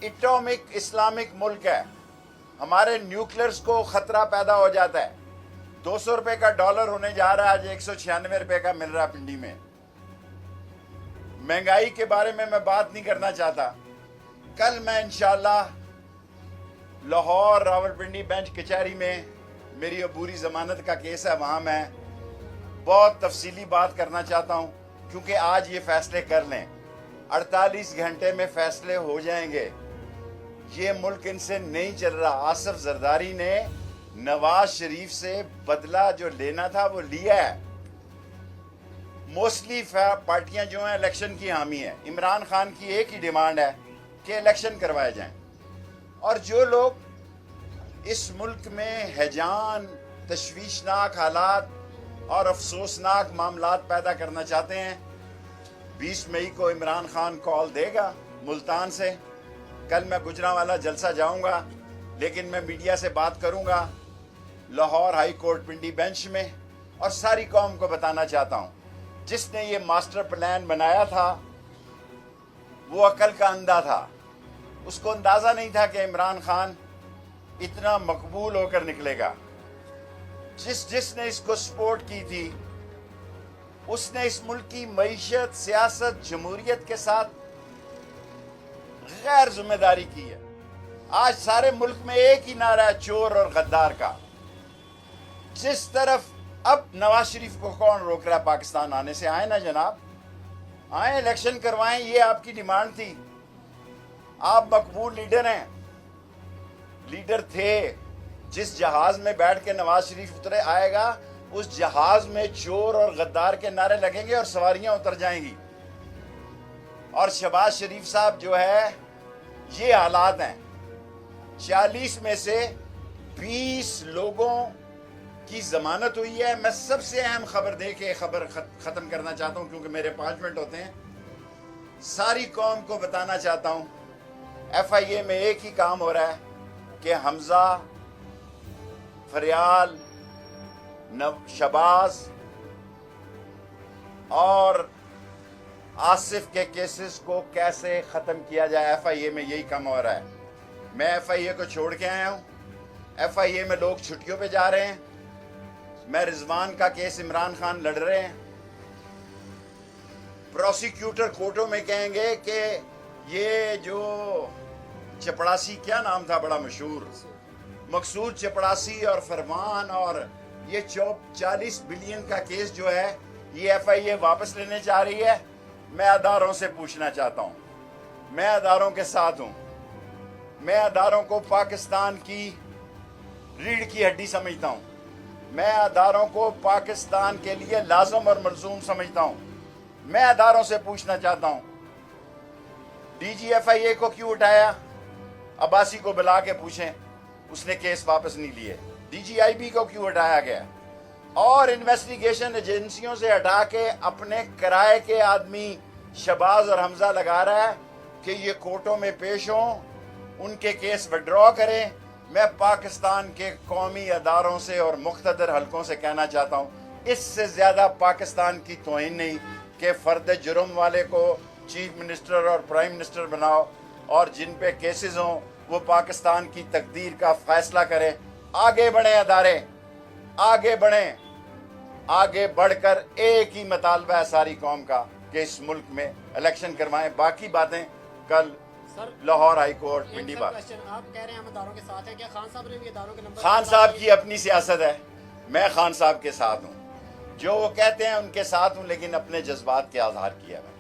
Atomic Islamic मुल्क है। हमारे न्यूक्लियर्स को खतरा पैदा हो जाता है। 200 रुपए का डॉलर होने जा रहा है, आज 196 रुपए का मिल रहा है पिंडी में। महंगाई के बारे में मैं बात नहीं करना चाहता। कल मैं इंशाल्लाह लाहौर रावलपिंडी बेंच कचहरी में, मेरी अबूरी जमानत का केस है, वहां मैं बहुत तफसीली बात करना चाहता हूं, क्योंकि आज ये फैसले कर लें, 48 घंटे में फैसले हो जाएंगे। ये मुल्क इनसे नहीं चल रहा। आसिफ जरदारी ने नवाज शरीफ से बदला जो लेना था वो लिया है। मोस्टली पार्टियां जो हैं इलेक्शन की हामी है। इमरान खान की एक ही डिमांड है कि इलेक्शन करवाए जाएं, और जो लोग इस मुल्क में हैजान, तशवीशनाक हालात और अफसोसनाक मामलात पैदा करना चाहते हैं, 20 मई को इमरान खान कॉल देगा मुल्तान से। कल मैं गुजरांवाला जलसा जाऊंगा, लेकिन मैं मीडिया से बात करूंगा लाहौर हाई कोर्ट पिंडी बेंच में, और सारी कौम को बताना चाहता हूं, जिसने ये मास्टर प्लान बनाया था वो अकल का अंधा था। उसको अंदाजा नहीं था कि इमरान खान इतना मकबूल होकर निकलेगा। जिसने इसको सपोर्ट की थी, उसने इस मुल्क की मईशत, सियासत, जमहूरियत के साथ गैर जिम्मेदारी की है। आज सारे मुल्क में एक ही नारा है, चोर और गद्दार का। जिस तरफ अब नवाज शरीफ को कौन रोक रहा है पाकिस्तान आने से? आए ना जनाब, आए, इलेक्शन करवाएं, ये आपकी डिमांड थी। आप मकबूल लीडर हैं, लीडर थे। जिस जहाज में बैठ के नवाज शरीफ उतरे आएगा, उस जहाज में चोर और गद्दार के नारे लगेंगे और सवारियां उतर जाएंगी। और शहबाज शरीफ साहब जो है, ये हालात हैं। 40 में से 20 लोगों की जमानत हुई है। मैं सबसे अहम खबर दे के खबर खत्म करना चाहता हूं, क्योंकि मेरे 5 मिनट होते हैं। सारी कौम को बताना चाहता हूं, FIA में एक ही काम हो रहा है कि हमजा, फरियाल, शहबाज और आसिफ के केसेस को कैसे खत्म किया जाए, FIA में यही काम हो रहा है। मैं FIA को छोड़ के आया हूं। FIA में लोग छुट्टियों पे जा रहे हैं। मैं रिजवान का केस इमरान खान लड़ रहे हैं। प्रोसिक्यूटर कोर्टों में कहेंगे कि ये जो चपड़ासी, क्या नाम था बड़ा मशहूर, मकसूद चपड़ासी और फरमान, और ये 40 बिलियन का केस जो है, ये FIA वापस लेने जा रही है। मैं अदारों से पूछना चाहता हूं, मैं अदारों के साथ हूं। मैं अदारों को पाकिस्तान की रीढ़ की हड्डी समझता हूं। मैं अदारों को पाकिस्तान के लिए लाजम और मलजूम समझता हूं। मैं अदारों से पूछना चाहता हूं, DG FIA को क्यों उठाया? अब्बासी को बुला के पूछें, उसने केस वापस नहीं लिए। DGIB को क्यों उठाया गया? और इन्वेस्टिगेशन एजेंसियों से हटा के अपने किराए के आदमी शहबाज और हमजा लगा रहा है कि ये कोर्टों में पेश हों, उनके केस विड्रॉ करें। मैं पाकिस्तान के कौमी अदारों से और मुख्तदर हलकों से कहना चाहता हूँ, इससे ज़्यादा पाकिस्तान की तौहीन नहीं कि फ़र्द जुर्म वाले को चीफ मिनिस्टर और प्राइम मिनिस्टर बनाओ, और जिन पे केसेस हों वो पाकिस्तान की तकदीर का फैसला करें। आगे बढ़ें अदारे, आगे बढ़ें। आगे बढ़कर एक ही मुतालबा है सारी कौम का कि इस मुल्क में इलेक्शन करवाएं। बाकी बातें कल लाहौर हाई कोर्ट पिंडी बात। आप कह रहे हैं हम अदारों के साथ हैं, क्या खान साहब ने भी अदारों के नंबर? खान साहब की अपनी सियासत है, मैं खान साहब के साथ हूँ। जो वो कहते हैं उनके साथ हूँ, लेकिन अपने जज्बात के आधार किया है।